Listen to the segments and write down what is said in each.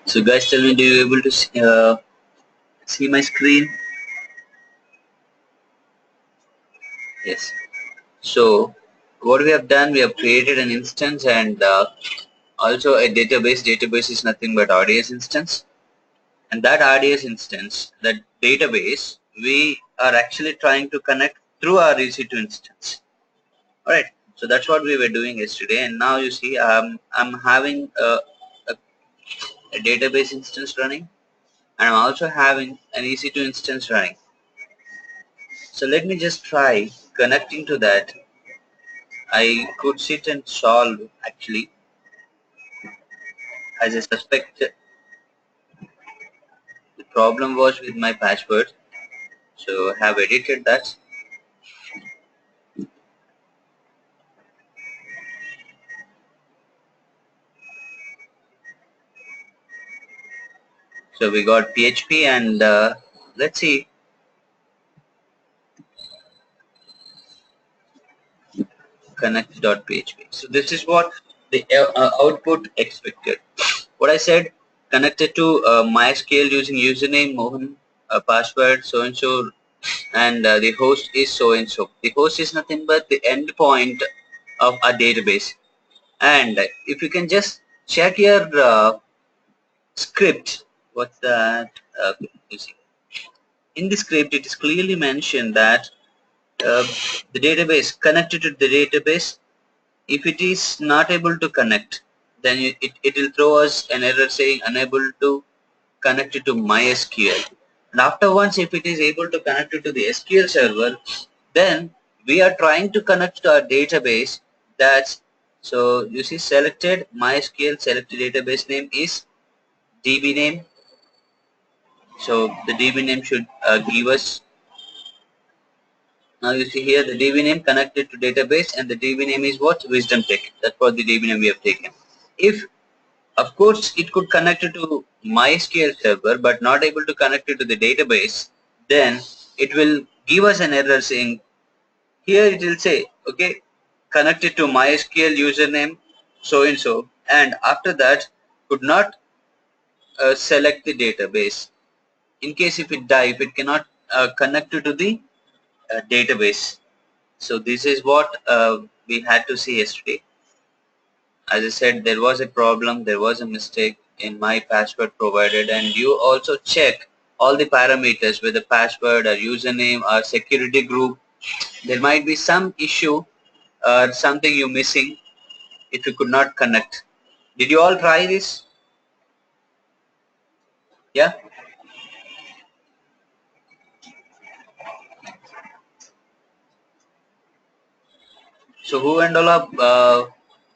So guys, tell me, do you able to see my screen? Yes. So what we have done, we have created an instance and also a database. Database is nothing but RDS instance. And that RDS instance, that database, we are actually trying to connect through our EC2 instance. Alright, so that's what we were doing yesterday, and now you see I'm having a database instance running, and I'm also having an EC2 instance running. So let me just try connecting to that. I could sit and solve actually, as I suspect the problem was with my password. So I have edited that. So we got PHP and let's see. Connect.php. So this is what the output expected. What I said, connected to MySQL using username Mohan, password so and so, and the host is so and so. The host is nothing but the endpoint of a database. And if you can just check your script, what's that? You see. In the script, it is clearly mentioned that the database connected to the database. If it is not able to connect, then it will throw us an error saying unable to connect it to MySQL. And after once, if it is able to connect it to the SQL server, then we are trying to connect to our database. That's so you see selected MySQL, selected database name is DB name. So the DB name should give us. Now you see here the DB name connected to database, and the DB name is what? Wisdom Tech. That's what the DB name we have taken. If of course it could connect it to MySQL server but not able to connect it to the database, then it will give us an error saying, here it will say, okay, connected to MySQL username so and so, and after that could not select the database. In case if it cannot connect it to the database. So this is what we had to see yesterday. As I said, there was a problem, there was a mistake in my password provided, and you also check all the parameters with the password or username or security group. There might be some issue or something you're missing if you could not connect. Did you all try this? Yeah? So who and all have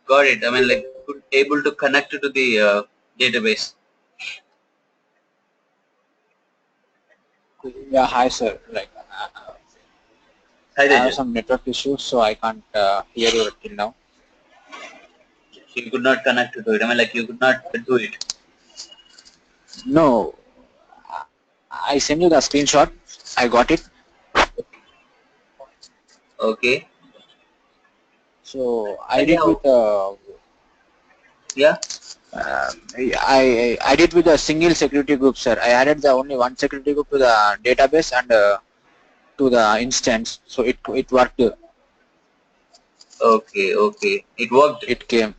got it? I mean, like, able to connect to the database. Yeah, hi sir. Like Hi, I have Tejas. some network issues, so I can't hear you till now. So you could not connect to it. I mean, like, you could not do it. No, I send you the screenshot. I got it. Okay. So I And did with yeah. I did with a single security group, sir. I added the only one security group to the database and to the instance, so it worked. Okay. Okay. It worked. It came.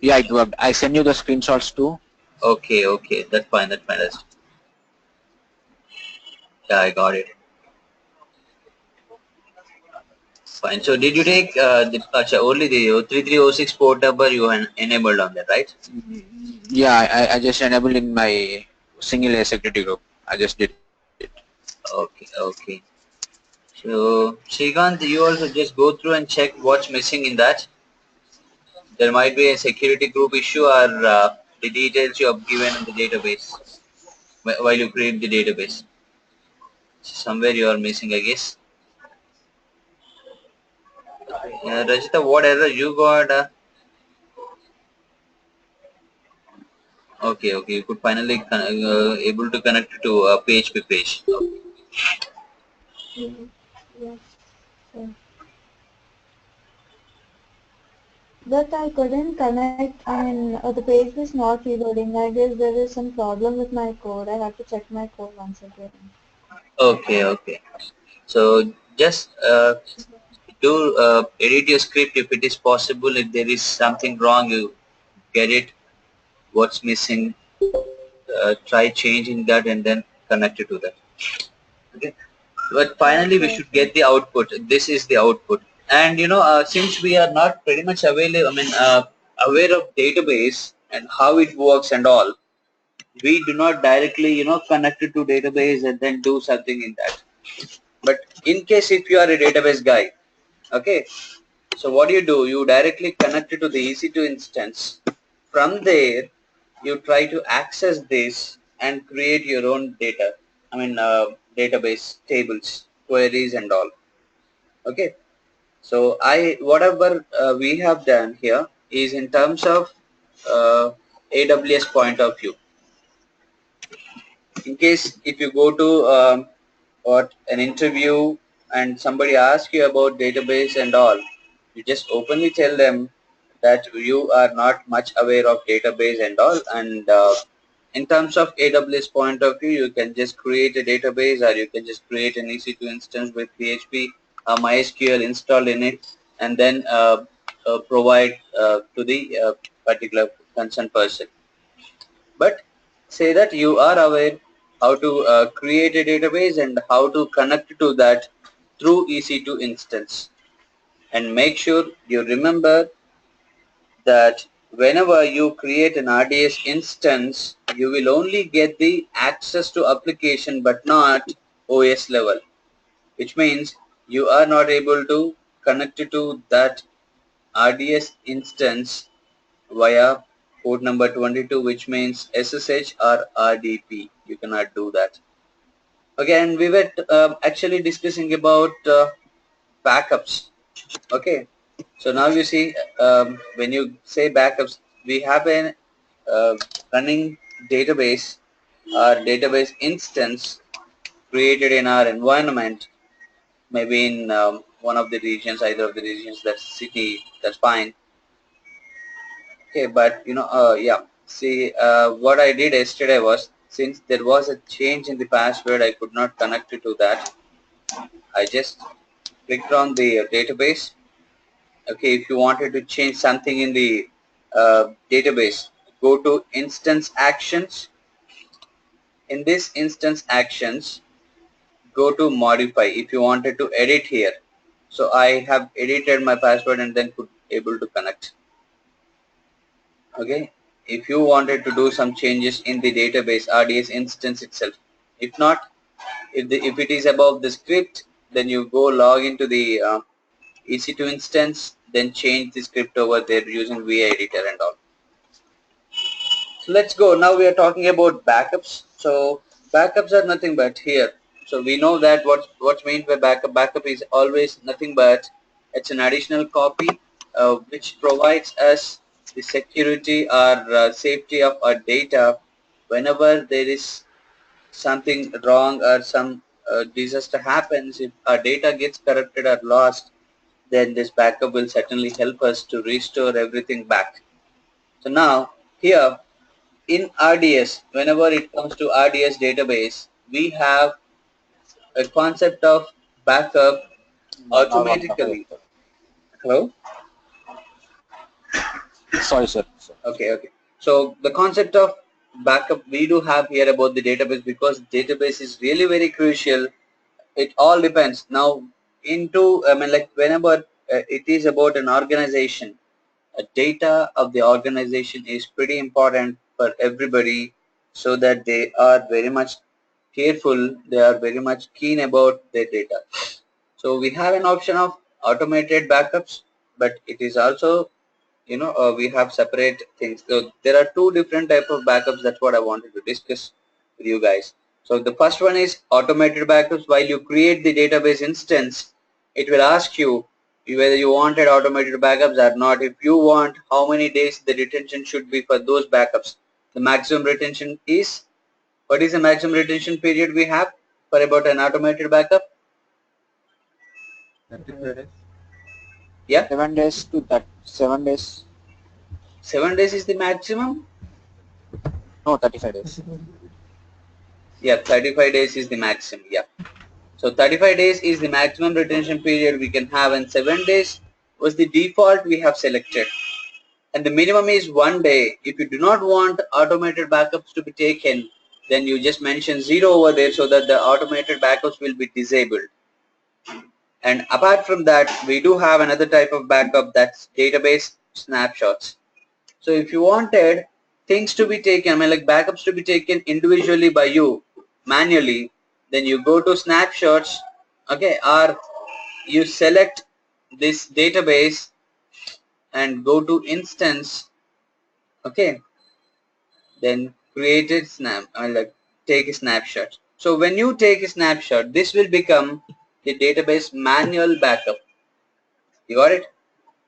Yeah, it worked. I send you the screenshots too. Okay. Okay. That's fine. That's fine. Yeah, I got it. Fine. So did you take only the 3306 port number you enabled on that, right? Yeah, I just enabled in my single security group. I just did it. Okay. Okay. So Srikanth, you also just go through and check what's missing in that. There might be a security group issue or the details you have given in the database while you create the database. Somewhere you are missing, I guess. Rajita, what error you got? Okay, okay. You could finally able to connect to a PHP page. Okay. But I couldn't connect. I mean, the page was not reloading. I guess there is some problem with my code. I have to check my code once again. Okay, okay. So just do edit your script if it is possible. If there is something wrong, you get it. What's missing? Try changing that and then connect it to that. Okay. But finally, we Okay, should okay. get the output. This is the output. And since we are not pretty much available, aware of database and how it works and all, we do not directly, connect it to database and then do something in that. But in case if you are a database guy, okay, so what do? You directly connect it to the EC2 instance. From there, you try to access this and create your own data. Database tables, queries, and all. Okay. So whatever we have done here is in terms of AWS point of view. In case if you go to what an interview and somebody asks you about database and all, you just openly tell them that you are not much aware of database and all, and in terms of AWS point of view, you can just create a database or you can just create an EC2 instance with PHP, MySQL installed in it, and then provide to the particular concerned person. But say that you are aware how to create a database and how to connect to that through EC2 instance. And make sure you remember that whenever you create an RDS instance, you will only get the access to application but not OS level, which means you are not able to connect to that RDS instance via port number 22, which means SSH or RDP. You cannot do that. Again, we were actually discussing about backups. Okay, so now you see when you say backups, we have a uh, running database or database instance created in our environment, maybe in one of the regions, either of the regions, that's city, that's fine. Okay, but yeah. See, what I did yesterday was, since there was a change in the password, I could not connect it to that. I just clicked on the database. Okay, if you wanted to change something in the database, go to instance actions. In this instance actions, go to modify if you wanted to edit here. So I have edited my password and then could able to connect. Okay, if you wanted to do some changes in the database RDS instance itself. If not, if it is above the script, then you go log into the EC2 instance, then change the script over there using VA editor and all. So let's go. Now we are talking about backups. So backups are nothing but here. So we know that what's meant by backup. Backup is always nothing but it's an additional copy which provides us the security or safety of our data whenever there is something wrong or some disaster happens. If our data gets corrupted or lost, then this backup will certainly help us to restore everything back. So now here in RDS, whenever it comes to RDS database, we have a concept of backup Now one second, automatically. sir. Hello? Sorry, sir. Okay, okay. So the concept of backup we do have here about the database, because database is really very crucial. It all depends. Now like whenever it is about an organization, data of the organization is pretty important for everybody, so that they are very much careful, they are very much keen about their data. So we have an option of automated backups, but it is also we have separate things. So there are two different type of backups. That's what I wanted to discuss with you guys. So the first one is automated backups. While you create the database instance, it will ask you whether you wanted automated backups or not. If you want, how many days the retention should be for those backups. The maximum retention is, what is the maximum retention period we have for about an automated backup? 35 days. Yeah, 7 days to that 7 days. 7 days is the maximum? No, 35 days. Yeah, 35 days is the maximum. Yeah. So 35 days is the maximum retention period we can have, and 7 days was the default we have selected. And the minimum is 1 day. If you do not want automated backups to be taken, then you just mention 0 over there so that the automated backups will be disabled. And apart from that, we do have another type of backup, that's database snapshots. So if you wanted things to be taken, I mean like backups to be taken individually by you manually, then you go to snapshots, okay, or you select this database and go to instance, okay, then create a take a snapshot. So when you take a snapshot, this will become the database manual backup. You got it?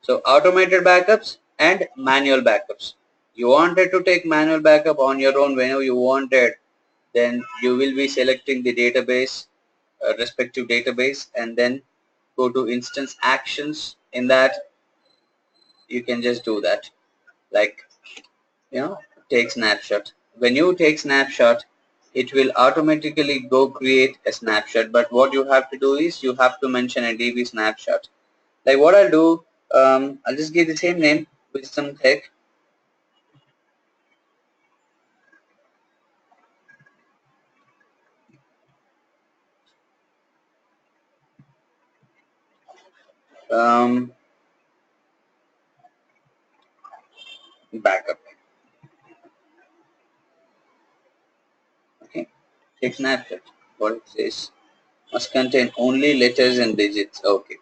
So automated backups and manual backups. You wanted to take manual backup on your own whenever you wanted, then you will be selecting the database, respective database, and then go to instance actions. In that, you can just do that, like, take snapshot. When you take snapshot, it will automatically go create a snapshot, but what you have to do is you have to mention a DB snapshot. Like what I'll do, I'll just give the same name with some tech. Backup. Okay, take snapshot. What it says must contain only letters and digits. Okay.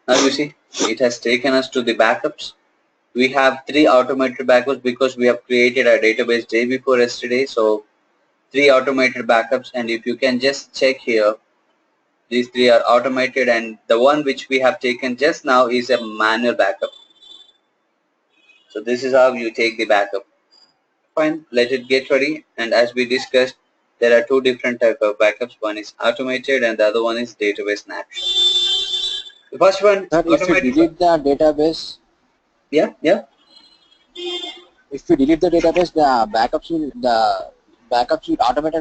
Now you see, it has taken us to the backups. We have 3 automated backups because we have created our database day before yesterday. So 3 automated backups, and if you can just check here, these 3 are automated, and the one which we have taken just now is a manual backup. So this is how you take the backup. Fine, let it get ready. And as we discussed, there are 2 different type of backups. One is automated and the other one is database snapshot. The first one, Sir, if you delete the database, yeah. If you delete the database, automated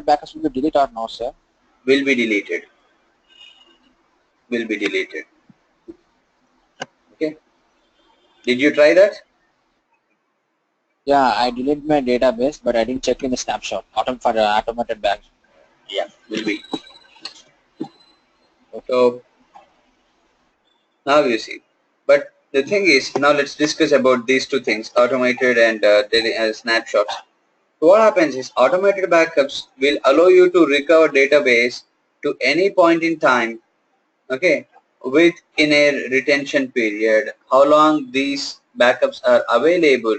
backups will be deleted or no, sir? Will be deleted. Will be deleted. Okay. Did you try that? Yeah, I deleted my database, but I didn't check in the snapshot. For the automated backup. Yeah, will be. So now you see. But the thing is, now let's discuss about these 2 things, automated and snapshots. So what happens is automated backups will allow you to recover database to any point in time, okay, within a retention period. How long these backups are available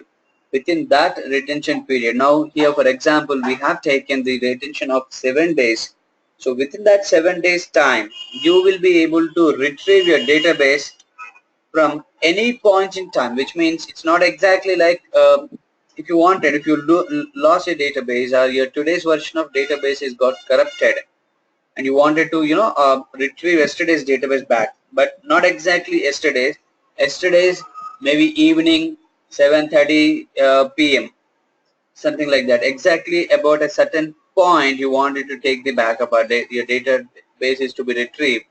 within that retention period. Now here, for example, we have taken the retention of 7 days. So within that 7 days time, you will be able to retrieve your database from any point in time, which means it's not exactly like if you lost your database or your today's version of database is got corrupted and you wanted to retrieve yesterday's database back, but not exactly yesterday's maybe evening 7:30 p.m. something like that, exactly about a certain point you wanted to take the backup or your database is to be retrieved.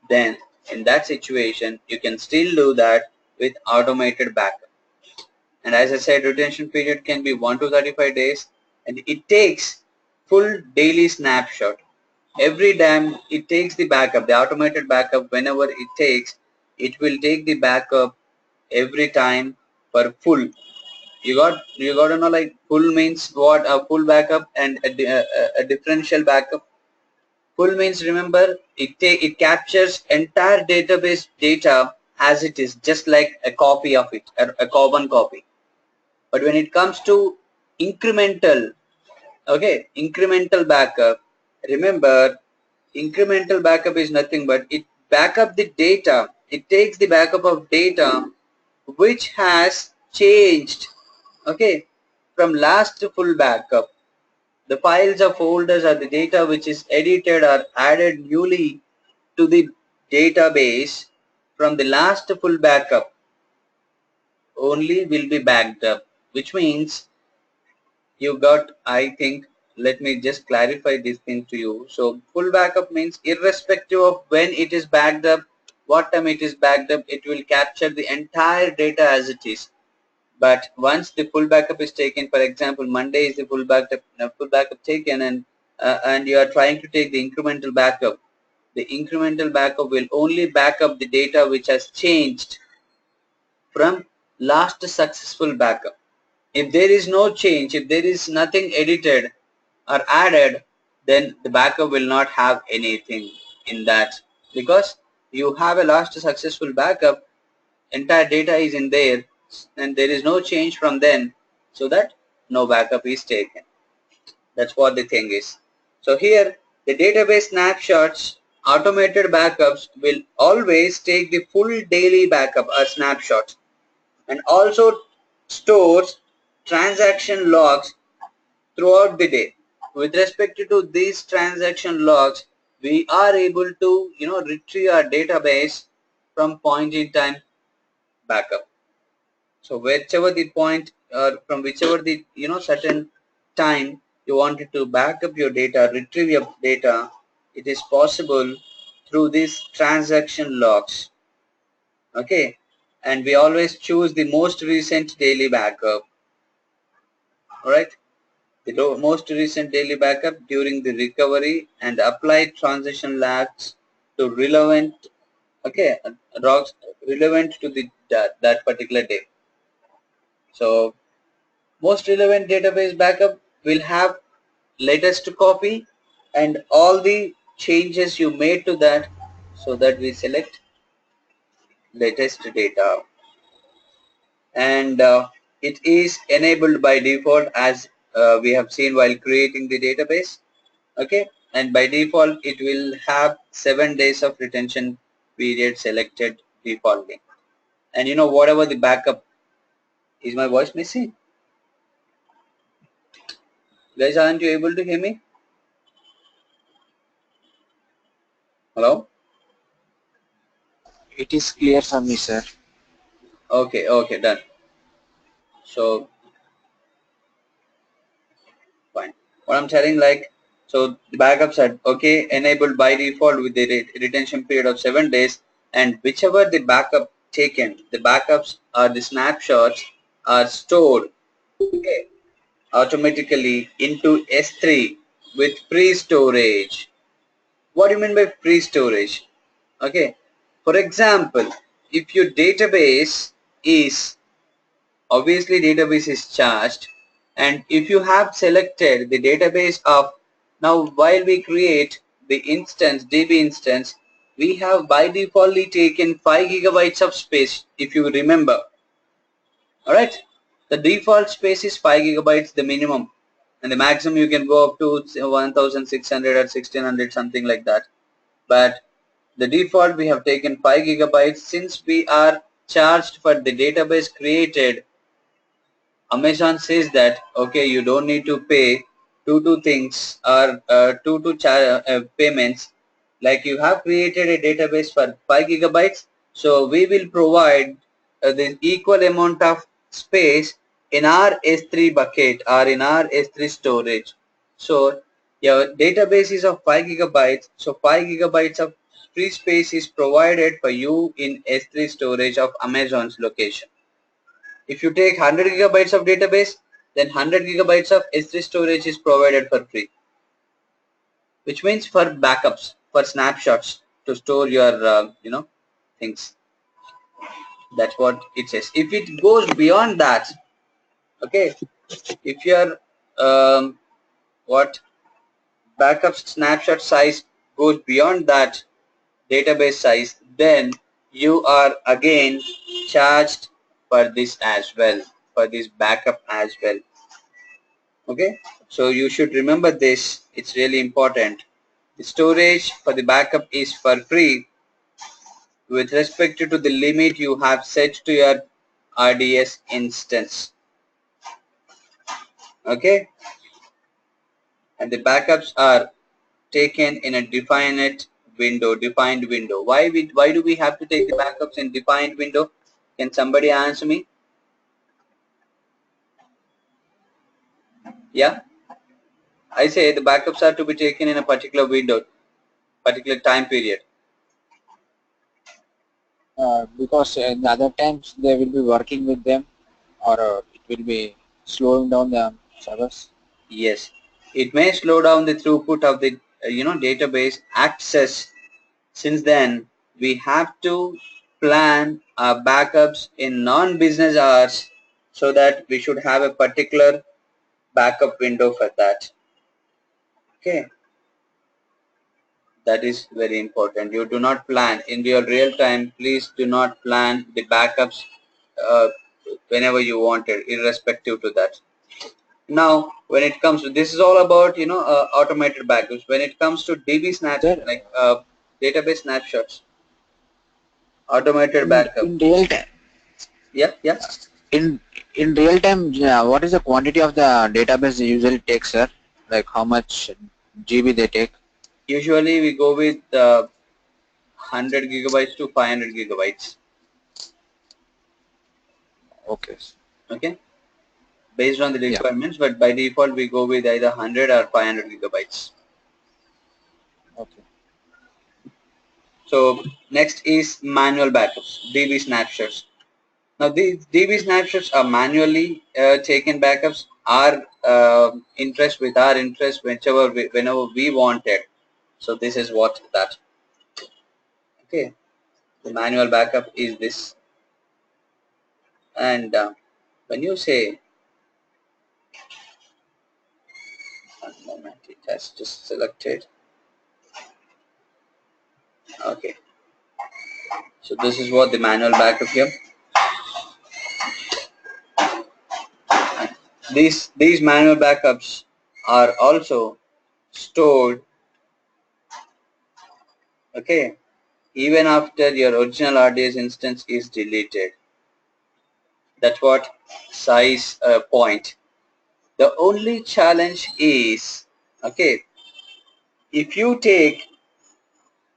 Then in that situation you can still do that with automated backup. And as I said, retention period can be 1 to 35 days, and it takes full daily snapshot. Every time it takes the backup, the automated backup, whenever it will take the backup every time for full. You got to know, like, full means what? A full backup and a differential backup. Full means, remember, it captures entire database data as it is, just like a copy of it, a carbon copy. But when it comes to incremental, okay, incremental backup, remember, incremental backup is nothing but it backup the data. It takes the backup of data which has changed, okay, from last to full backup. The files or folders or the data which is edited or added newly to the database from the last full backup only will be backed up, which means you got, I think, let me just clarify this thing to you. So full backup means irrespective of when it is backed up, what time it is backed up, it will capture the entire data as it is. But once the full backup is taken, for example, Monday is the full backup taken, and you are trying to take the incremental backup. The incremental backup will only back up the data which has changed from last successful backup. If there is no change, if there is nothing edited or added, then the backup will not have anything in that, because you have a last successful backup, entire data is in there, and there is no change from then, so that no backup is taken. That's what the thing is. So here the database snapshots, automated backups will always take the full daily backup or snapshots, and also stores transaction logs throughout the day. With respect to these transaction logs, we are able to retrieve our database from point in time backup. So whichever the point, or from whichever the certain time you wanted to back up your data, retrieve your data, it is possible through these transaction logs. Okay, and we always choose the most recent daily backup. Alright, the most recent daily backup during the recovery, and apply transaction logs to relevant, okay, logs relevant to the that particular day. So most relevant database backup will have latest copy and all the changes you made to that, so that we select latest data, and it is enabled by default, as we have seen while creating the database. Okay, and by default it will have 7 days of retention period selected defaultly. And whatever the backup, is my voice missing? Guys, aren't you able to hear me? Hello? It is clear for me, sir. Okay, done. So fine. What I'm telling, like, so the backups are okay, enabled by default with the retention period of 7 days, and whichever the backup taken, the backups or the snapshots are stored, okay, automatically into S3 with free storage. What do you mean by free storage? Okay, for example, if your database is, obviously database is charged, and if you have selected the database of, now while we create the instance, DB instance, we have by defaultly taken 5 gigabytes of space, if you remember. Alright, the default space is 5 gigabytes, the minimum, and the maximum you can go up to 1600 or 1600, something like that. But the default we have taken 5 gigabytes. Since we are charged for the database created, Amazon says that okay, you don't need to pay two things, or two payments. Like, you have created a database for 5 gigabytes, so we will provide the equal amount of space in our S3 bucket or in our S3 storage. So your database is of 5 gigabytes, so 5 gigabytes of free space is provided for you in S3 storage of Amazon's location. If you take 100 gigabytes of database, then 100 gigabytes of S3 storage is provided for free, which means for backups, for snapshots, to store your things. That's what it says. If it goes beyond that, okay, if your what backup snapshot size goes beyond that database size, then you are again charged for this as well, for this backup as well. Okay, so you should remember this, it's really important. The storage for the backup is for free with respect to the limit you have set to your RDS instance. Okay, and the backups are taken in a definite window, defined window. Why do we have to take the backups in defined window? Can somebody answer me? Yeah, I say the backups are to be taken in a particular window, particular time period. Because in the other times they will be working with them, or it will be slowing down the servers. Yes, it may slow down the throughput of the database access. Since then, we have to plan our backups in non-business hours so that we should have a particular backup window for that. Okay, that is very important. You do not plan in your real time. Please do not plan the backups uh, whenever you want it, irrespective to that. Now, when it comes to this is all about automated backups. When it comes to DB snaps, Sir, like database snapshots, automated backup. in real time, Yeah, yeah. in real time, what is the quantity of the database usually takes, sir? Like how much GB they take? Usually we go with 100 gigabytes to 500 gigabytes. Okay. Okay, based on the Yeah. requirements, but by default we go with either 100 or 500 gigabytes. Okay. So next is manual backups, DB snapshots. Now these DB snapshots are manually taken backups. Our interest with our interest whenever we want it. So this is what that. Okay, the manual backup is this, and when you say, one moment, it has just selected. Okay, so this is what the manual backup here. These manual backups are also stored, okay, even after your original RDS instance is deleted. That's what size point. The only challenge is, okay, if you take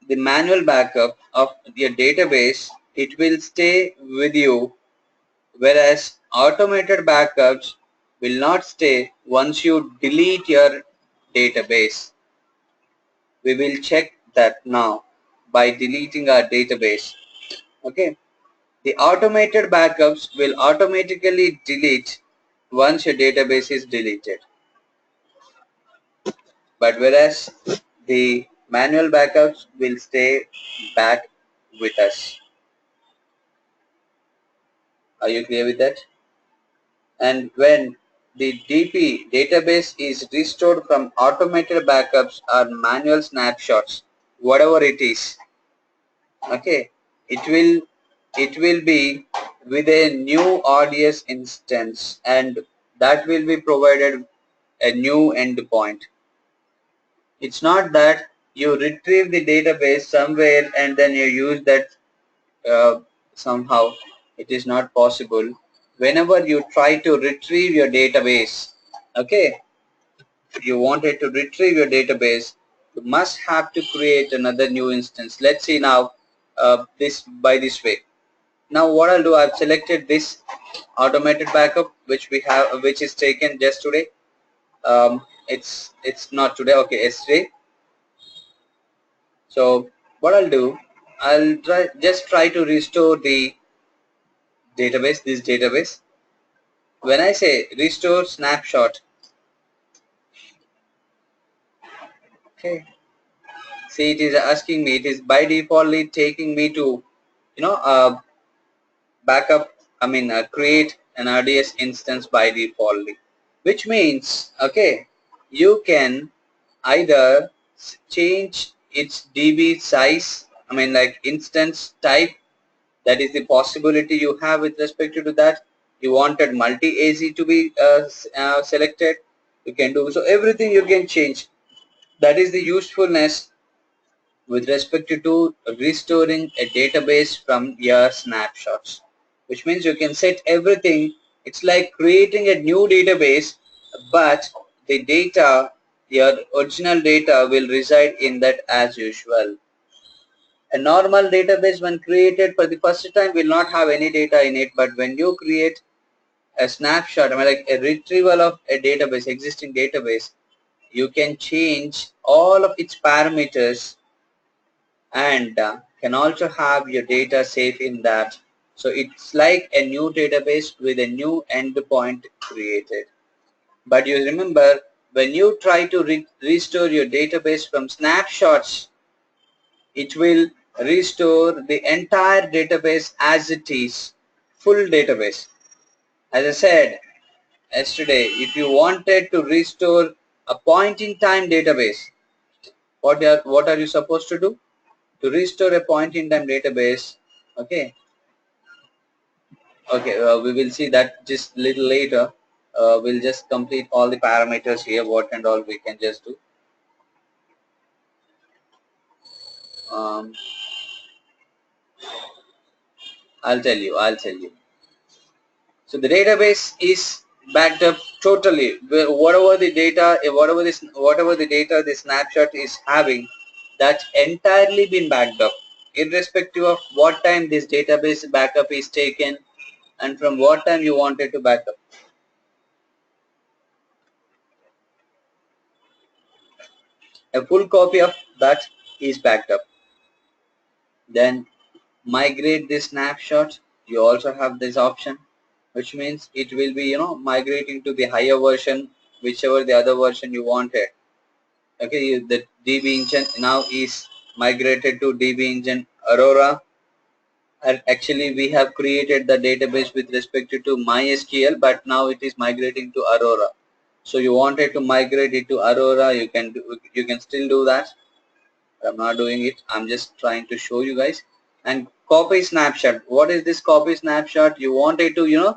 the manual backup of your database, it will stay with you, whereas automated backups will not stay once you delete your database. We will check that now by deleting our database. Okay, the automated backups will automatically delete once your database is deleted, but whereas the manual backups will stay back with us. Are you clear with that? And when the DB database is restored from automated backups or manual snapshots, whatever it is, okay, it will be with a new RDS instance, and that will be provided a new endpoint. It's not that you retrieve the database somewhere and then you use that somehow. It is not possible. Whenever you try to retrieve your database, okay, you wanted to retrieve your database, you must have to create another new instance. Let's see now this way. Now what I'll do, I've selected this automated backup which we have, which is taken just today. It's not today, okay, yesterday. So what I'll do, I'll just try to restore the database, this database. When I say restore snapshot, okay, see, it is asking me, it is by defaultly taking me to backup, create an RDS instance by defaultly, which means, okay, you can either change its DB size, like instance type. That is the possibility you have with respect to that. You wanted multi-AZ to be selected, you can do so. Everything you can change. That is the usefulness with respect to restoring a database from your snapshots, which means you can set everything. It's like creating a new database, but the data, your original data, will reside in that as usual. A normal database when created for the first time will not have any data in it, but when you create a snapshot, I mean like a retrieval of a database, existing database, you can change all of its parameters and can also have your data safe in that. So it's like a new database with a new endpoint created. But you remember, when you try to restore your database from snapshots, it will restore the entire database as it is, full database. As I said yesterday, if you wanted to restore a point-in-time database, what are you supposed to do? To restore a point-in-time database, okay, we will see that just little later. We'll just complete all the parameters here, what and all we can just do. Um, I'll tell you. So the database is backed up totally. Whatever the data, whatever the data the snapshot is having, that's entirely been backed up, irrespective of what time this database backup is taken and from what time you wanted to back up. A full copy of that is backed up. Then migrate this snapshot. You also have this option, which means it will be migrating to the higher version, whichever the other version you wanted. Okay, the DB engine now is migrated to DB engine Aurora. And actually we have created the database with respect to MySQL, but now it is migrating to Aurora. So you wanted to migrate it to Aurora, you can still do that. I'm not doing it. I'm just trying to show you guys. And copy snapshot. What is this copy snapshot? You wanted to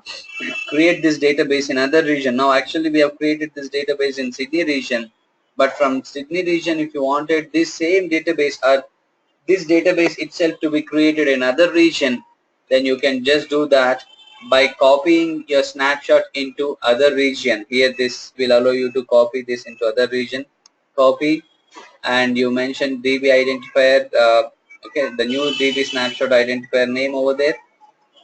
create this database in other region. Now actually we have created this database in Sydney region, but from Sydney region, if you wanted this same database or this database itself to be created in other region, then you can just do that by copying your snapshot into other region. Here this will allow you to copy this into other region. Copy, and you mentioned DB identifier, okay, the new DB snapshot identifier name over there.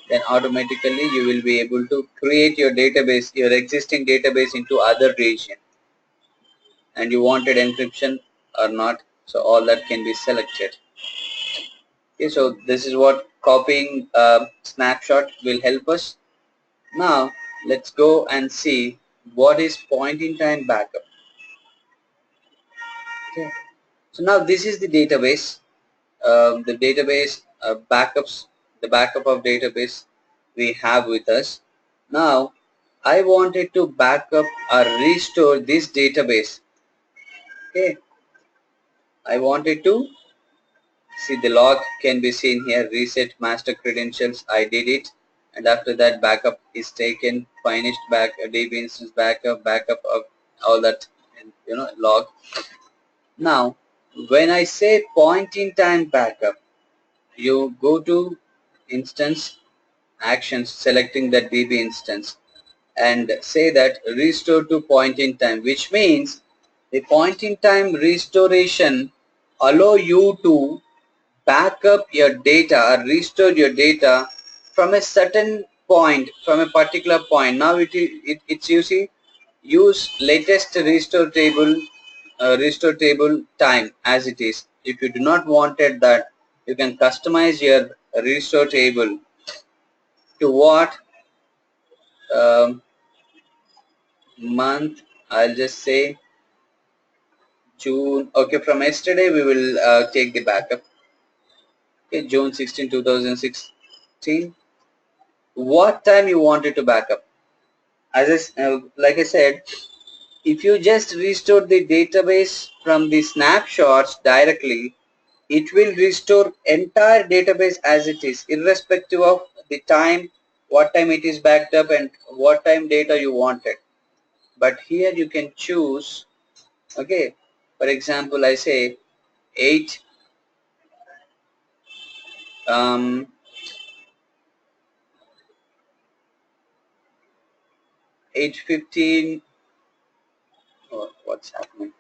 Then automatically you will be able to create your database, your existing database into other region. And you wanted encryption or not, so all that can be selected. Okay, so this is what copying snapshot will help us. Now let's go and see what is point-in-time backup. Okay, so now this is the database. The database backups, the backup of database we have with us. Now I wanted to backup or restore this database. Okay, I wanted to see the log can be seen here. Reset master credentials, I did it, and after that backup is taken, finished back DB instance backup of all that, and log. Now when I say point in time backup, you go to instance actions, selecting that DB instance, and say that restore to point in time, which means the point in time restoration allow you to back up your data or restore your data from a certain point, from a particular point. Now it's use latest restore table time as it is. If you do not wanted that, you can customize your restore table to what month. I'll just say June. Okay, from yesterday we will take the backup. Okay, June 16, 2016. What time you wanted to backup? Like I said, if you just restore the database from the snapshots directly, it will restore entire database as it is, irrespective of the time, what time it is backed up and what time data you wanted. But here you can choose, okay, for example, I say 8 8:15. Oh, what's happening?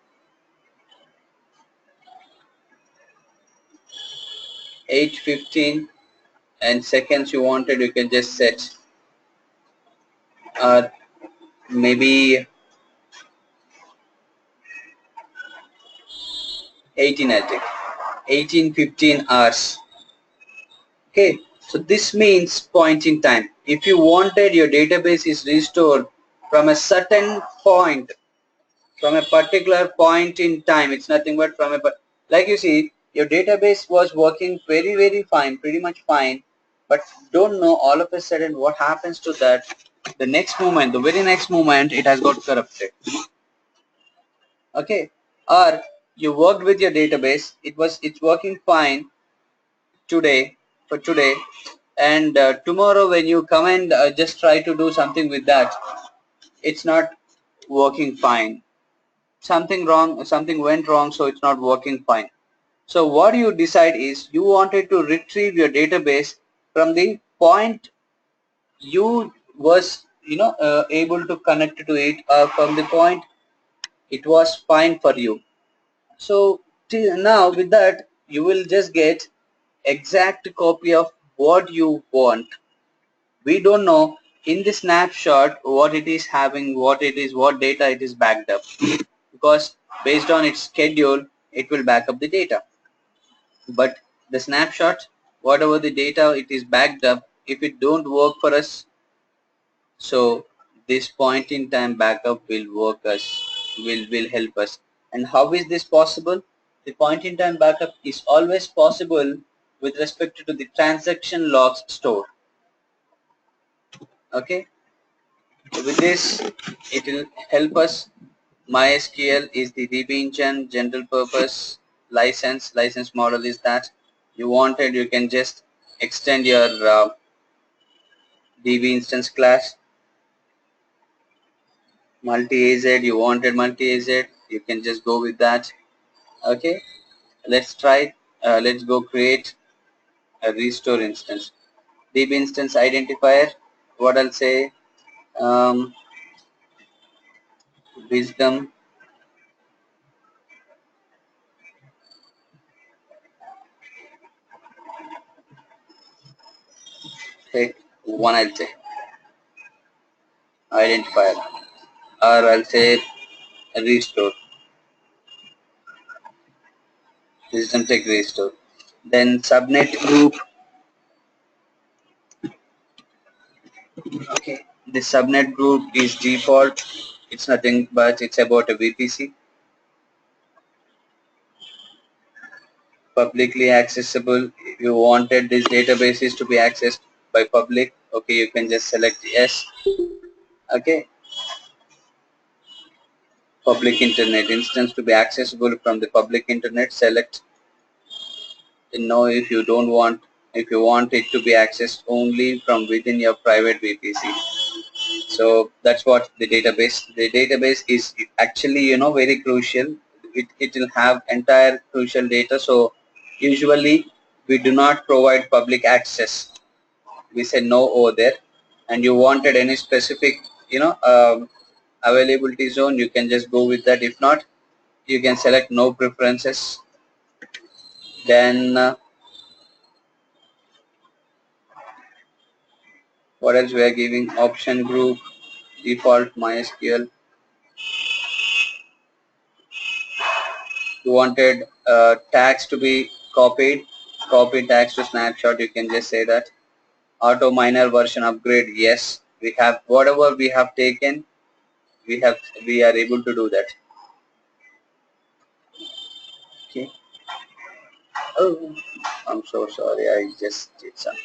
8:15 and seconds you wanted, you can just set, or maybe 18, I think 18:15 hours. Okay, so this means point in time. If you wanted your database is restored from a certain point, from a particular point in time, it's nothing but from a, like you see, your database was working very fine, pretty much fine, but don't know all of a sudden what happens to that. The next moment, the very next moment, it has got corrupted. Okay, or you worked with your database, it's working fine today, for today, and tomorrow when you come and just try to do something with that, it's not working fine. Something wrong, something went wrong, so it's not working fine. So what you decide is you wanted to retrieve your database from the point you was able to connect to it, or from the point it was fine for you. So till now with that you will just get exact copy of what you want. We don't know in the snapshot what it is having, what data it is backed up, because based on its schedule it will back up the data. But the snapshot, whatever the data it is backed up, if it don't work for us, so this point in time backup will help us. And how is this possible? The point in time backup is always possible with respect to the transaction logs stored. Okay, so with this it will help us. MySQL is the DB engine, general purpose license model is that you wanted, you can just extend your DB instance class. Multi-AZ, you wanted multi-AZ, you can just go with that. Okay, let's try, let's go create a restore instance. DB instance identifier, what I'll say, wisdom, take one, I'll say identifier, or I'll say restore, wisdom take restore. Then subnet group. Okay, the subnet group is default. It's nothing but it's about a VPC, publicly accessible. If you wanted these databases to be accessed by public, okay, you can just select yes. Okay, public internet instance to be accessible from the public internet, select no. If you don't want, if you want it to be accessed only from within your private VPC. So that's what the database is actually very crucial. It will have entire crucial data. So usually we do not provide public access. We say no over there. And you wanted any specific availability zone, you can just go with that. If not, you can select no preferences. Then what else we are giving? Option group, default MySQL. You wanted tags to be copied, copy tags to snapshot, you can just say that. Auto minor version upgrade, yes, we have whatever we have taken, we are able to do that. Okay. Oh, I'm so sorry, I just did something.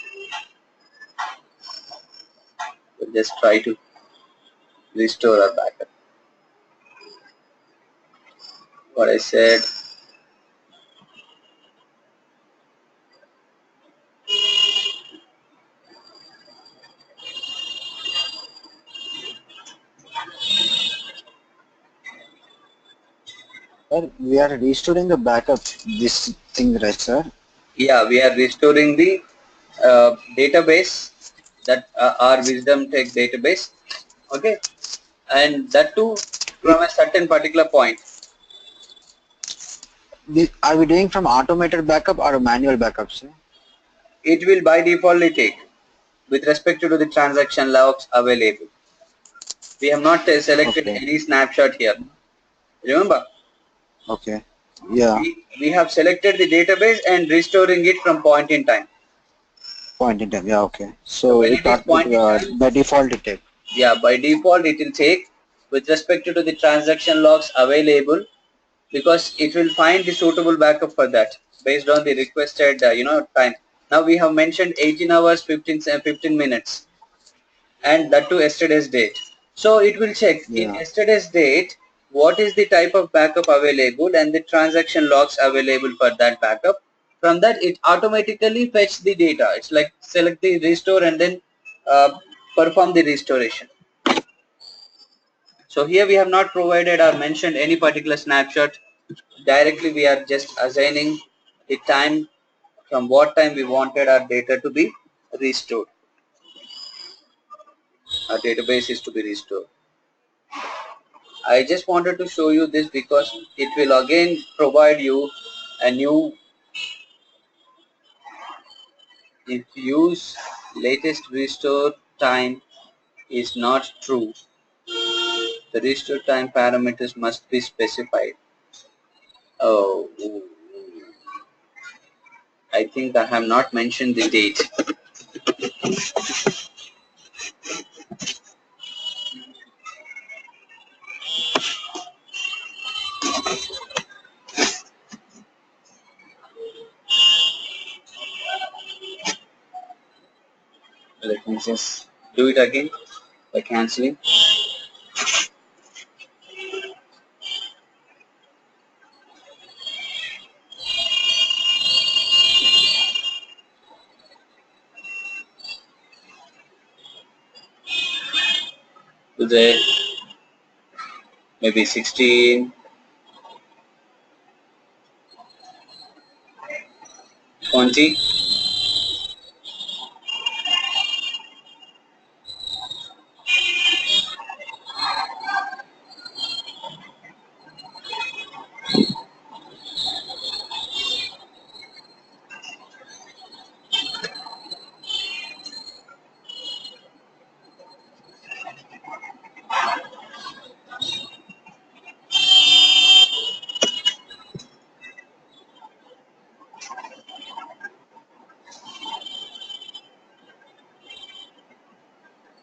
We'll just try to restore our backup. What I said. Sir, we are restoring the backup, this thing, right, sir? Yeah, we are restoring the database, that our wisdom tech database. Okay, and that too from a certain particular point. Are we doing from automated backup or manual backup, sir? it will by defaultly take with respect to the transaction logs available. We have not selected Okay. any snapshot here. Remember? Okay. Yeah. We have selected the database and restoring it from point in time. Point in time. Yeah. Okay. So So when it is it point in time, by default it take. yeah, by default it will take with respect to the transaction logs available, because it will find the suitable backup for that based on the requested time. Now we have mentioned 18 hours 15 minutes, and that to yesterday's date. So it will check in Yeah. yesterday's date what is the type of backup available and the transaction logs available for that backup. From that it automatically fetch the data. It's like select the restore and then perform the restoration. So here we have not provided or mentioned any particular snapshot. Directly we are just assigning the time from what time we wanted our data to be restored. Our database is to be restored. I just wanted to show you this because it will again provide you a new, if use latest restore time is not true, the restore time parameters must be specified. Oh, I think I have not mentioned the date. Let me just do it again by cancelling. Today, maybe 16, 20.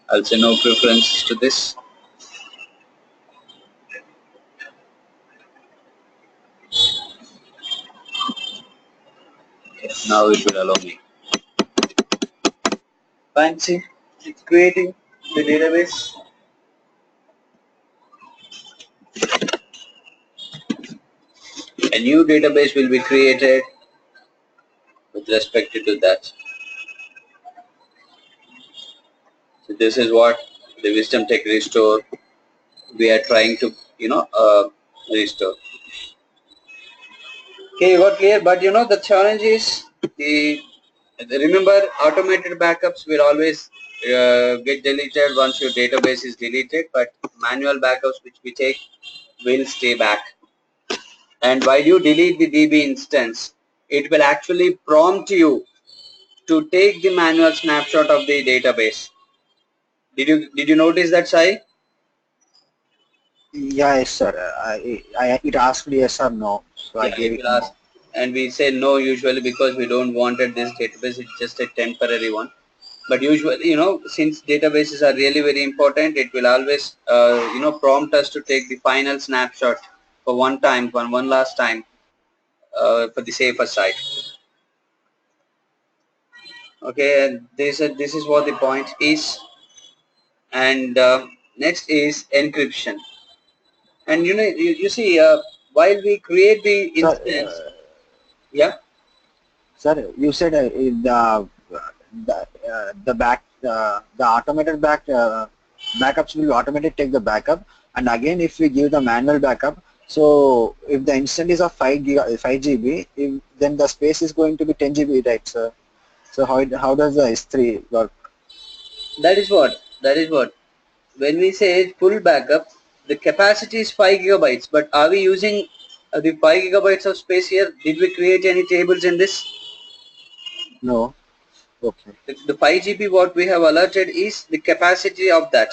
I'll say no preference to this. Okay, now it will allow me. Fancy, it's creating the database. A new database will be created with respect to that. So this is what the Wisdom Tech Restore we are trying to restore. Okay, you got clear, but the challenge is remember, automated backups will always get deleted once your database is deleted, but manual backups which we take will stay back. And while you delete the DB instance, it will actually prompt you to take the manual snapshot of the database. Did you notice that, Sai? Yeah, yes, sir. It asked yes or no, so I Yeah, gave it it will ask, no. and we say no usually because we don't wanted this database. It's just a temporary one. But usually, since databases are really very important, it will always, prompt us to take the final snapshot for one last time, for the safer side. Okay, and this is what the point is. And next is encryption. And you see, while we create the Sir, instance, yeah. sir, you said the automated backups will automatically take the backup, and again if we give the manual backup, so if the instant is of 5 GB, then the space is going to be 10 GB, right, sir? So how does the S3 work? That is what. When we say full backup, the capacity is 5 gigabytes. But are we using the 5 gigabytes of space here? Did we create any tables in this? No. Okay. The 5 GB what we have alerted is the capacity of that.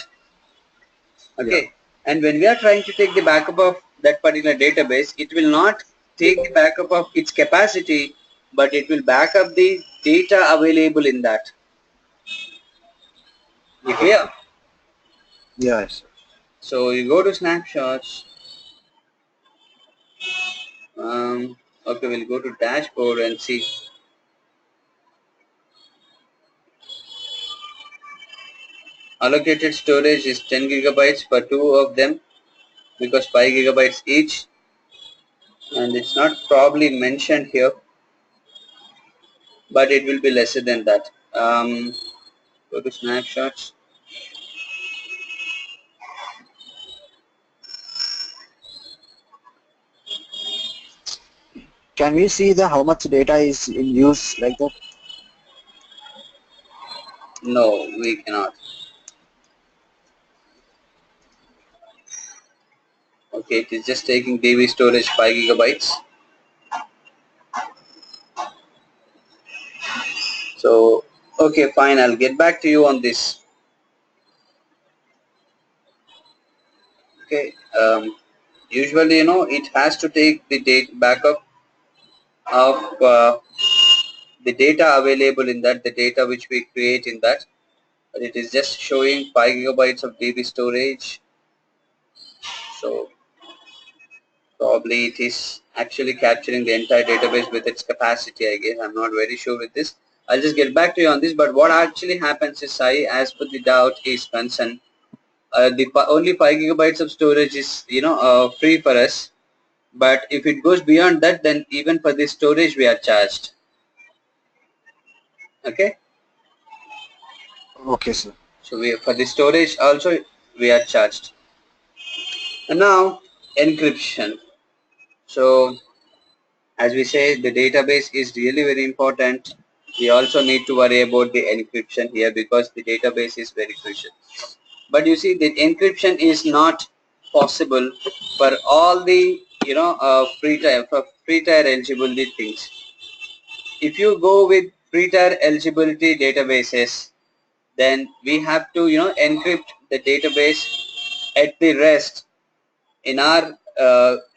Yeah. Okay, and when we are trying to take the backup of that particular database, it will not take the backup of its capacity, but it will back up the data available in that. You clear? Yes. So you go to snapshots. Okay, we'll go to dashboard and see. Allocated storage is 10 gigabytes for two of them because 5 gigabytes each, and it's not probably mentioned here, but it will be lesser than that. Go to snapshots. Can we see the how much data is in use like that? No, we cannot. Okay, it is just taking DB storage 5 gigabytes. So, okay, fine, I'll get back to you on this. Okay, usually, it has to take the data backup of the data available in that, the data which we create in that. But it is just showing 5 gigabytes of DB storage. So, probably it is actually capturing the entire database with its capacity, I guess. I'm not very sure with this. I'll just get back to you on this. But what actually happens is, as per the doubt is concerned, only 5 gigabytes of storage is free for us. But if it goes beyond that, then even for the storage we are charged. Okay. Okay, sir. So for the storage also we are charged. And now encryption. So as we say, the database is really very important. We also need to worry about the encryption here because the database is very crucial. But you see, the encryption is not possible for all the free tier eligibility things. If you go with free tier eligibility databases, then we have to encrypt the database at the rest in our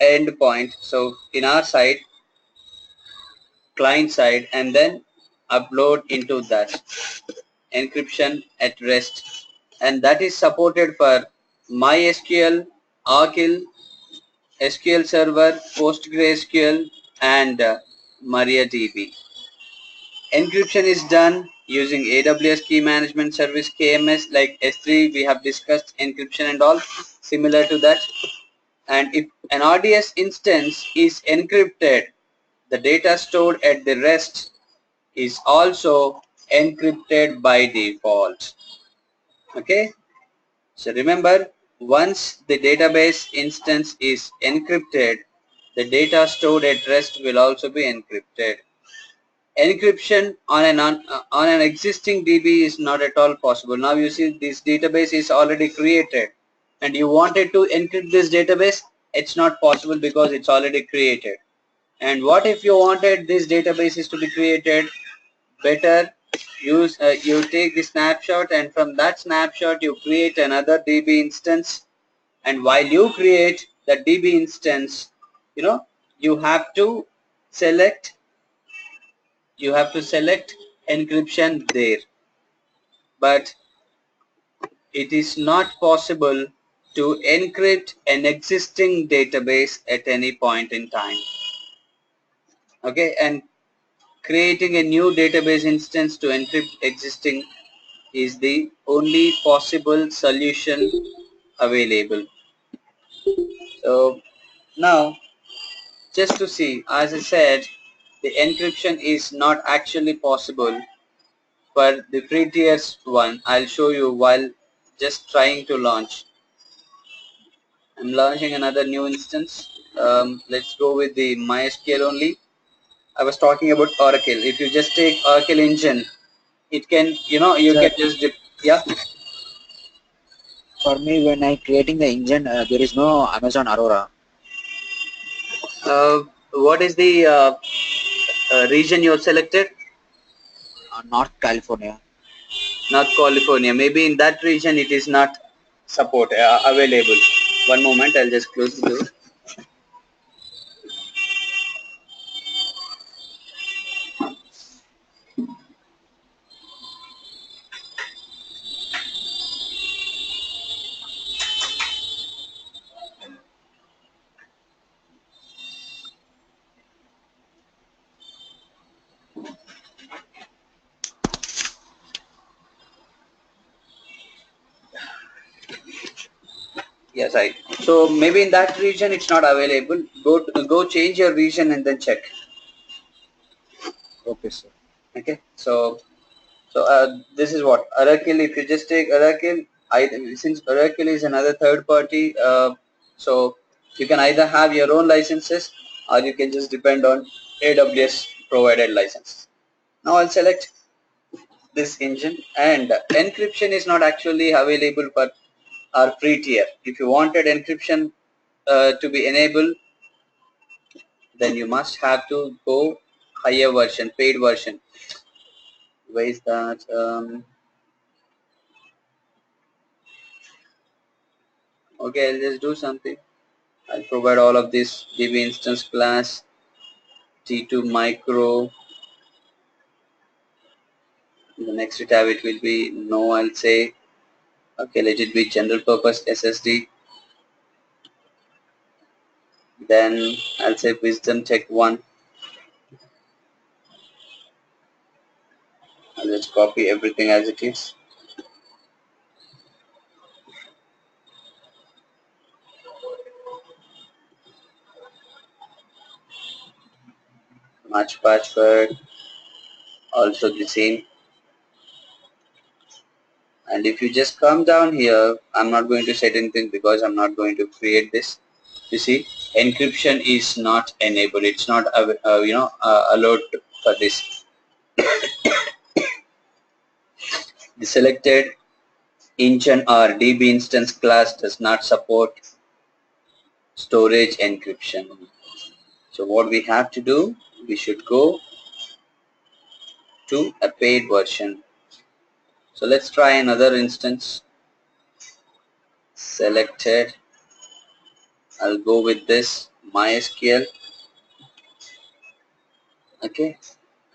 endpoint. So in our side, client side, and then upload into that encryption at rest, and that is supported for MySQL, Oracle, SQL Server, PostgreSQL, and MariaDB. Encryption is done using AWS Key Management Service KMS like S3. We have discussed encryption and all similar to that. And if an RDS instance is encrypted, the data stored at the rest is also encrypted by default. Okay, so remember, once the database instance is encrypted, the data stored at rest will also be encrypted. Encryption on an existing DB is not at all possible. Now you see this database is already created and you wanted to encrypt this database, it's not possible because it's already created. And what if you wanted this databases to be created? Better you take the snapshot, and from that snapshot you create another DB instance, and while you create the DB instance, you have to select encryption there, but it is not possible to encrypt an existing database at any point in time. Okay, and creating a new database instance to encrypt existing is the only possible solution available. So now, just to see, as I said, the encryption is not actually possible for the free tiers one. I'll show you while just trying to launch. I'm launching another new instance. Let's go with the MySQL only. I was talking about Oracle. If you just take Oracle engine, it can, you Sir, can just, yeah. for me, when I creating the engine, there is no Amazon Aurora. What is the region you have selected? North California. North California. Maybe in that region it is not available. One moment, I'll just close the door. Yes, I. So maybe in that region it's not available. Go change your region and then check. Okay, sir. Okay. So this is what Oracle. If you just take Oracle, since Oracle is another third party, so you can either have your own licenses or you can just depend on AWS provided licenses. Now I'll select this engine, and encryption is not actually available for our free tier. If you wanted encryption to be enabled, then you must have to go higher version, paid version. Where is that? Okay, I'll just do something. I'll provide all of this DB instance class, T2 micro. In the next tab it will be no, I'll say. Okay, let it be general purpose SSD. Then I'll say wisdom tech 1. I'll just copy everything as it is. Match password, also the same. And if you just come down here, I'm not going to set anything because I'm not going to create this. You see, encryption is not enabled. It's not allowed for this. The selected engine or DB instance class does not support storage encryption. So what we have to do, we should go to a paid version. So let's try another instance. Selected. I'll go with this MySQL. Okay.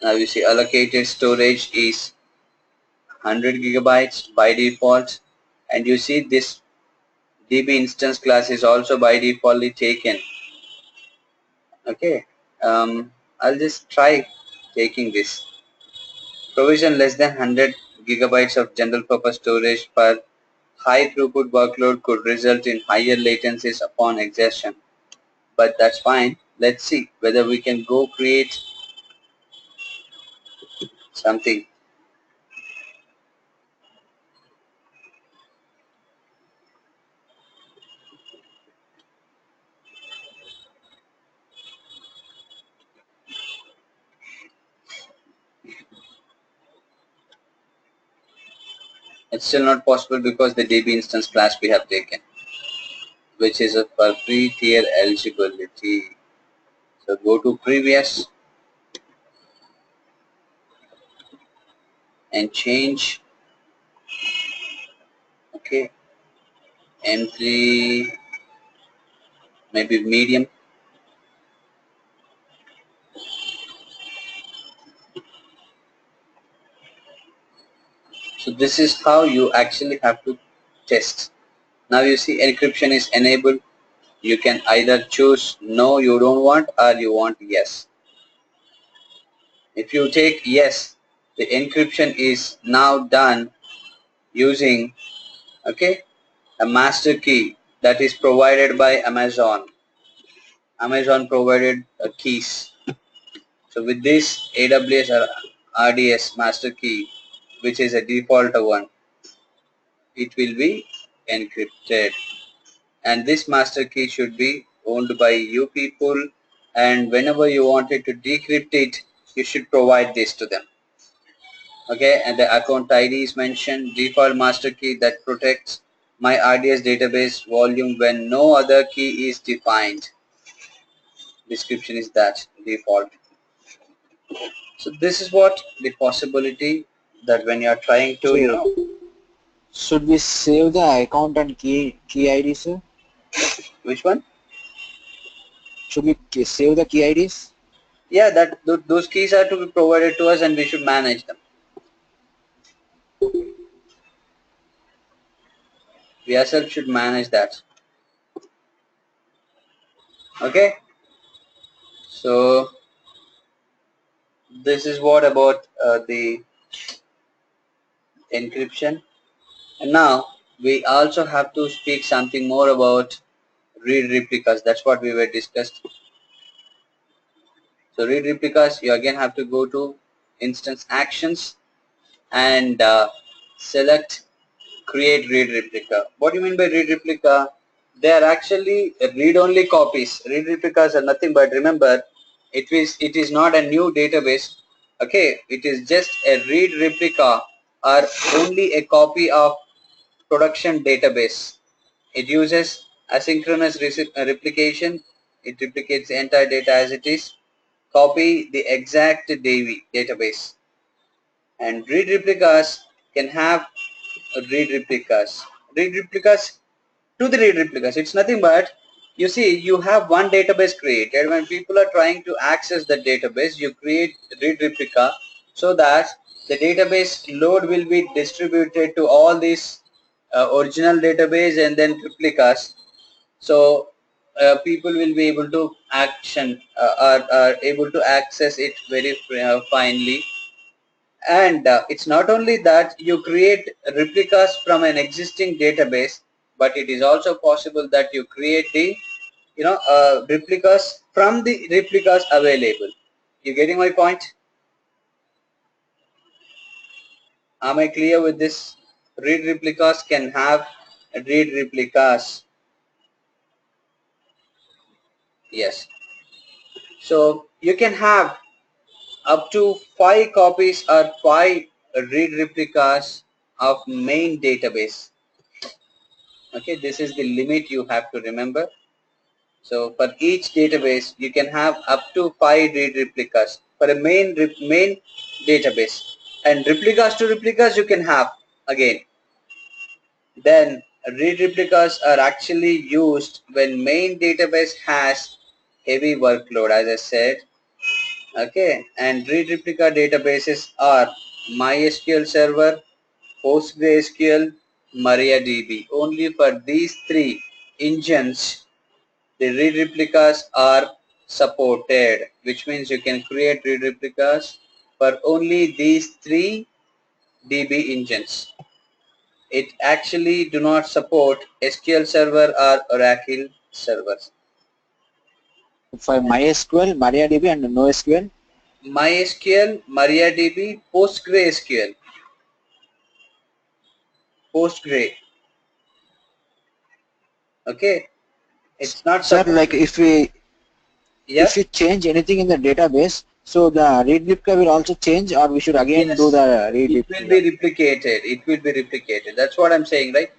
Now you see allocated storage is 100 gigabytes by default, and you see this DB instance class is also by defaultly taken. Okay. I'll just try taking this. Provision less than 100 gigabytes of general purpose storage per high throughput workload could result in higher latencies upon exertion. But that's fine. Let's see whether we can go create something. It's still not possible because the DB instance class we have taken, which is for free tier eligibility. So go to previous and change. Okay, M3 maybe medium. So this is how you actually have to test. Now you see encryption is enabled. You can either choose no, you don't want, or you want yes. If you take yes, the encryption is now done using a master key that is provided by Amazon. Amazon provided keys. So with this AWS or RDS master key, which is a default one, it will be encrypted. And this master key should be owned by you people, and whenever you wanted to decrypt it, you should provide this to them. Okay, and the account ID is mentioned, default master key that protects my RDS database volume when no other key is defined. Description is that default. So this is what the possibility that when you are trying to, So should we save the account and key ID, sir? which one? Should we save the key IDs? Yeah, that those keys are to be provided to us and we should manage them. We ourselves should manage that. Okay. So this is what about the encryption. And now we also have to speak something more about read replicas. That's what we were discussed. So read replicas, you again have to go to instance actions and select create read replica. What do you mean by read replica? They are actually read-only copies. Read replicas are nothing but, remember, it is not a new database. Okay, it is just a read replica or only a copy of production database. It uses asynchronous replication. It replicates the entire data as it is. Copy the exact database. And read replicas can have read replicas. Read replicas to the read replicas. It's nothing but, you see, you have one database created. When people are trying to access the database, you create read replica so that the database load will be distributed to all these original database and then replicas. So people will be able to action are able to access it very finely. And it's not only that you create replicas from an existing database, but it is also possible that you create the replicas from the replicas available. You getting my point? Am I clear with this? Read replicas can have read replicas. Yes. So you can have up to 5 copies or 5 read replicas of main database. Okay, this is the limit you have to remember. So for each database, you can have up to 5 read replicas for a main database, and replicas to replicas you can have again. Then read replicas are actually used when main database has heavy workload, as I said. Okay, and read replica databases are MySQL Server, PostgreSQL, MariaDB. Only for these 3 engines the read replicas are supported, which means you can create read replicas for only these 3 DB engines. It actually do not support SQL Server or Oracle servers. For MySQL, MariaDB, and NoSQL. MySQL, MariaDB, PostgreSQL, Postgre. Okay, it's not Sir, supported. like if we Yeah. change anything in the database, so the read replica will also change, or we should again do the read replica? It will be replicated. It will be replicated. That's what I'm saying, right?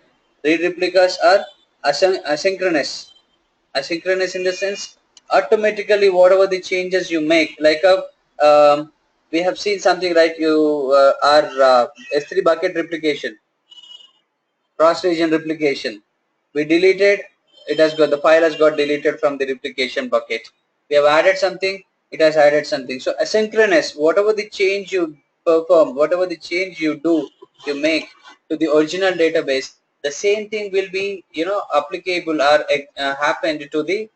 Read replicas are asynchronous. Asynchronous in the sense, automatically whatever the changes you make, like we have seen something, right? You are S3 bucket replication, cross-region replication. We deleted, the file has got deleted from the replication bucket. We have added something, it has added something. So asynchronous, whatever the change you perform, whatever the change you do, you make to the original database, the same thing will be, applicable or happened to the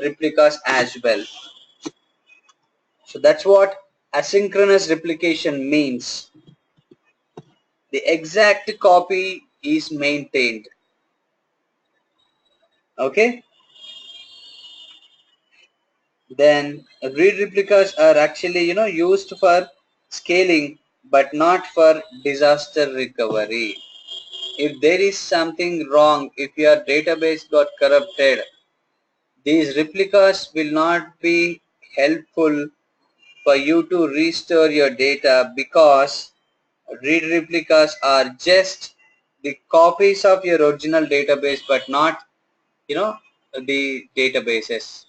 replicas as well. So that's what asynchronous replication means. The exact copy is maintained. Okay. Then read replicas are actually used for scaling but not for disaster recovery. If there is something wrong, if your database got corrupted, these replicas will not be helpful for you to restore your data, because read replicas are just the copies of your original database but not the databases.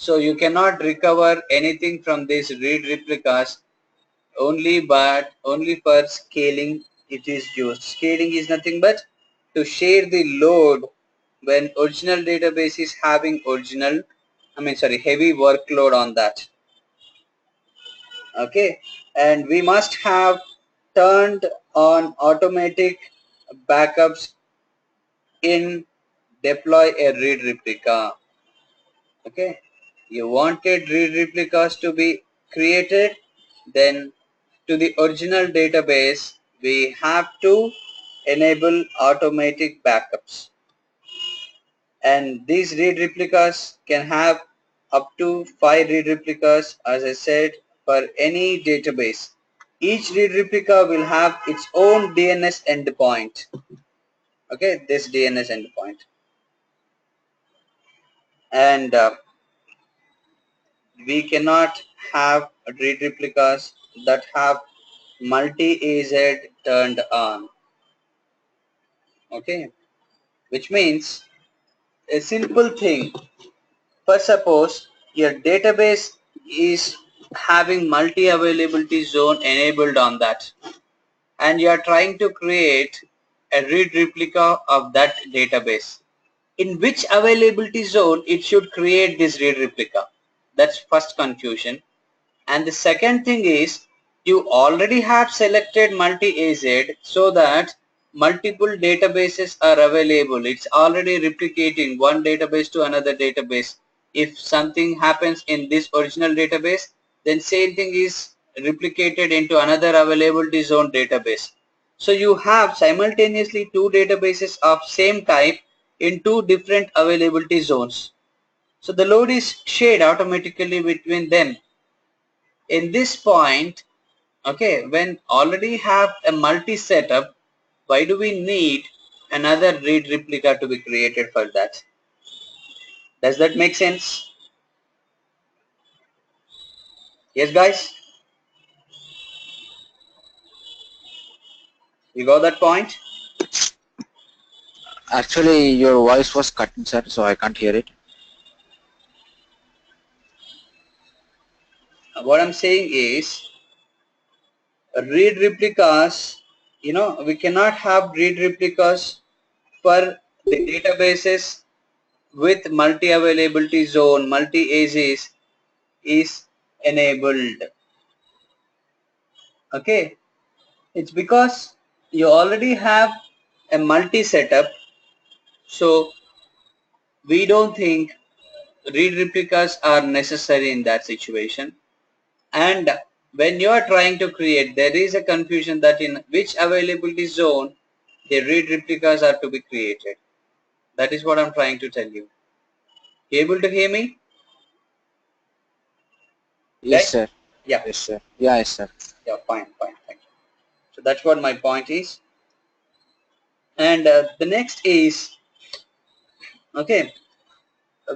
So you cannot recover anything from these read replicas only for scaling it is used. Scaling is nothing but to share the load when original database is having heavy workload on that. Okay, and we must have turned on automatic backups in deploy a read replica. Okay, you wanted read replicas to be created, then to the original database we have to enable automatic backups, and these read replicas can have up to 5 read replicas, as I said, for any database. Each read replica will have its own DNS endpoint. Okay, this DNS endpoint, and we cannot have read replicas that have multi-AZ turned on. Okay, which means a simple thing. For suppose your database is having multi-availability zone enabled on that, and you are trying to create a read replica of that database. In which availability zone it should create this read replica? That's first confusion. And the second thing is, you already have selected multi-AZ so that multiple databases are available. It's already replicating one database to another database. If something happens in this original database, then same thing is replicated into another availability zone database. So you have simultaneously two databases of same type in two different availability zones. So the load is shared automatically between them. In this point, okay, when already have a multi setup, why do we need another read replica to be created for that? Does that make sense? Yes, guys, you got that point? Actually, your voice was cutting, sir, so I can't hear it. What I'm saying is, read replicas, we cannot have read replicas for the databases with multi-availability zone, multi-AZs is enabled. Okay, it's because you already have a multi setup, so we don't think read replicas are necessary in that situation. And when you are trying to create, there is a confusion that in which availability zone the read replicas are to be created. That is what I'm trying to tell you. You able to hear me? Yes, Right? sir. Yeah. Yes, sir. Yeah, yes, sir. Yeah, fine, thank you. So that's what my point is. And the next is, okay,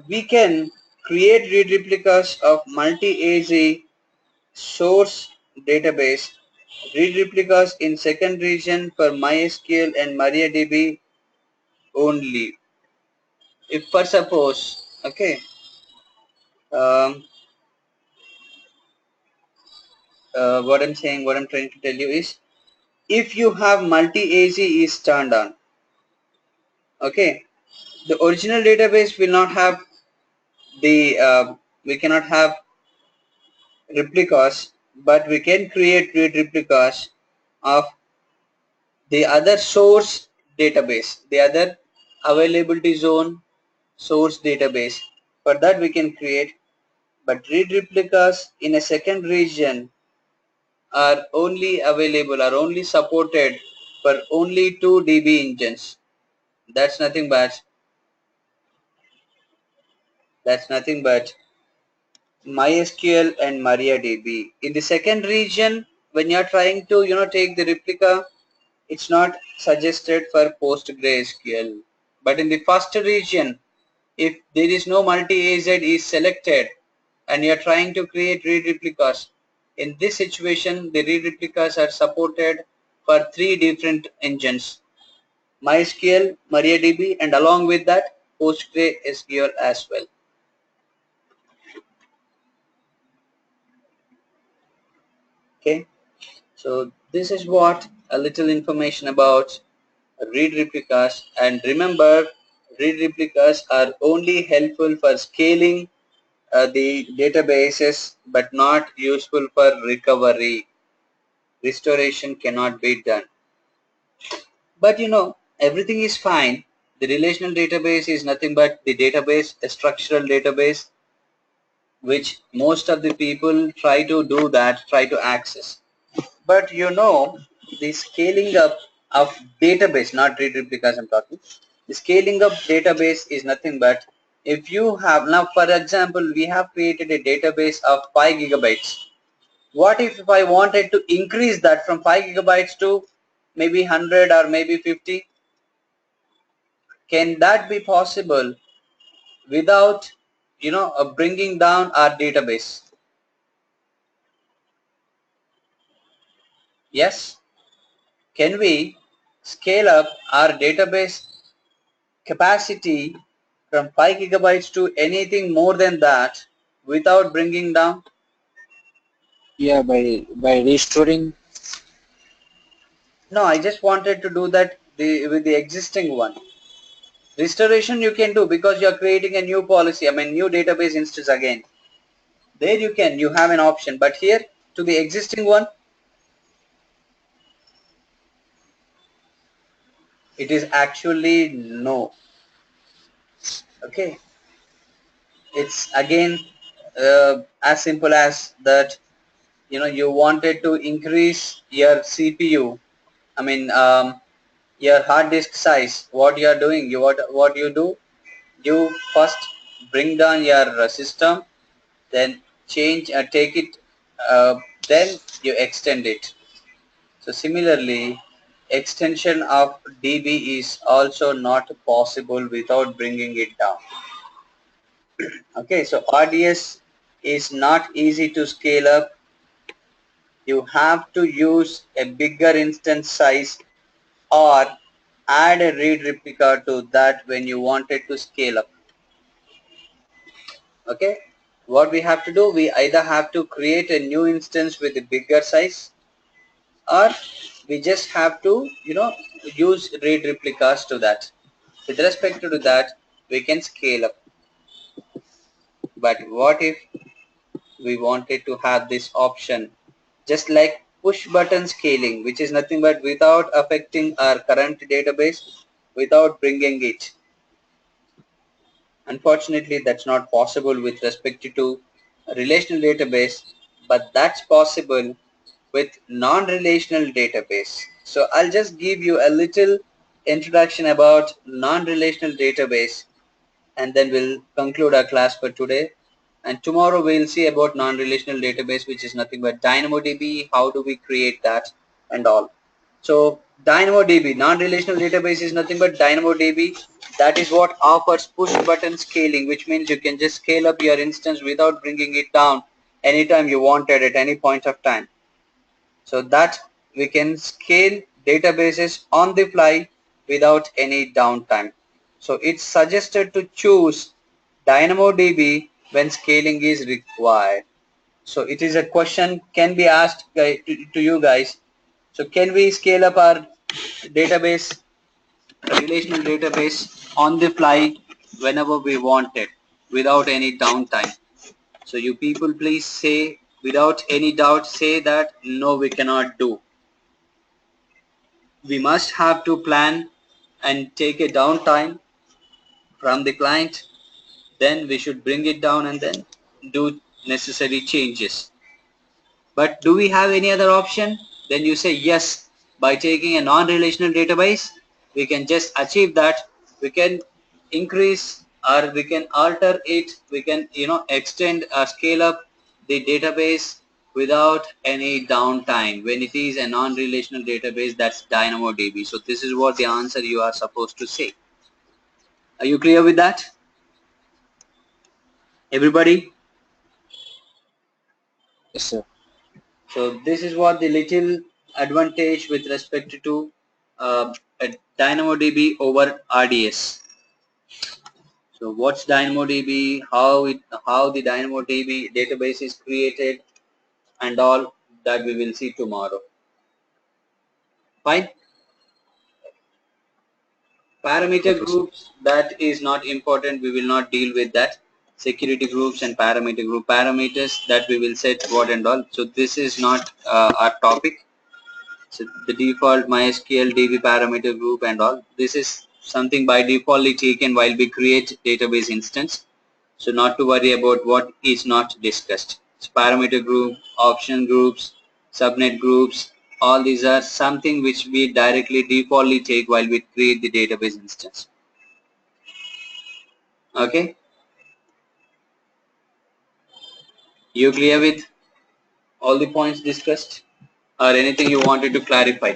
we can create read replicas of multi-AZ source database, read replicas in second region for MySQL and MariaDB only. If for suppose, okay, um, what I'm trying to tell you is, if you have multi-AZ is turned on, okay, the original database will not have the, we cannot have replicas, but we can create read replicas of the other source database, the other availability zone source database. For that we can create, but read replicas in a second region are only available, are only supported for only 2 DB engines. That's nothing but MySQL and MariaDB. In the second region, when you are trying to take the replica, it's not suggested for PostgreSQL. But in the first region, if there is no multi-AZ is selected and you are trying to create read replicas, in this situation the read replicas are supported for 3 different engines: MySQL, MariaDB, and along with that PostgreSQL as well. Okay, so this is what a little information about read replicas. And remember, read replicas are only helpful for scaling the databases, but not useful for recovery. Restoration cannot be done. But everything is fine. The relational database is nothing but the database, a structural database, which most of the people try to do that, try to access. But the scaling up of database, not read replicas I'm talking, the scaling up database is nothing but, if you have, now for example, we have created a database of 5 gigabytes. What if I wanted to increase that from 5 gigabytes to maybe 100 or maybe 50? Can that be possible without bringing down our database? Yes. Can we scale up our database capacity from 5 gigabytes to anything more than that without bringing down? Yeah, by restoring. No, I just wanted to do that with the existing one. Restoration you can do because you are creating a new policy, new database instance again. There you have an option, but here to the existing one, it is actually no. Okay, it's again as simple as that. You wanted to increase your CPU, your hard disk size. What you are doing, what you do, you first bring down your system, then change take it, then you extend it. So similarly, extension of DB is also not possible without bringing it down. Okay, so RDS is not easy to scale up. You have to use a bigger instance size or add a read replica to that when you wanted to scale up. Okay, what we have to do, we either have to create a new instance with a bigger size, or we just have to use read replicas to that. With respect to that, we can scale up. But what if we wanted to have this option, just like push button scaling, which is nothing but without affecting our current database, without bringing it? Unfortunately, that's not possible with respect to a relational database, but that's possible with non-relational database. So I'll just give you a little introduction about non-relational database, and then we'll conclude our class for today. And tomorrow we'll see about non-relational database, which is nothing but DynamoDB, how do we create that and all. So DynamoDB, non-relational database, is nothing but DynamoDB. That is what offers push button scaling, which means you can just scale up your instance without bringing it down anytime you wanted at any point of time. So that we can scale databases on the fly without any downtime. So it's suggested to choose DynamoDB when scaling is required. So it is a question can be asked to you guys. So can we scale up our database, relational database, on the fly whenever we want it without any downtime? So you people please say without any doubt, say that no, we cannot do. We must have to plan and take a downtime from the client, then we should bring it down and then do necessary changes. But do we have any other option? Then you say yes, by taking a non-relational database we can just achieve that. We can increase or we can alter it, we can extend or scale up the database without any downtime when it is a non-relational database, that's DynamoDB. So this is what the answer you are supposed to say. Are you clear with that, everybody? Yes, sir. So this is what the little advantage with respect to a DynamoDB over RDS. So what's DynamoDB, how the DynamoDB database is created and all, that we will see tomorrow. Fine. Parameter Okay, sir. groups, that is not important. We will not deal with that. Security groups and parameter group, parameters that we will set what and all. So this is not our topic. So the default MySQL DB parameter group and all. This is something by defaultly taken while we create database instance. So not to worry about what is not discussed. So parameter group, option groups, subnet groups, all these are something which we directly defaultly take while we create the database instance. Okay, you clear with all the points discussed or anything you wanted to clarify?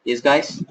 Yes guys?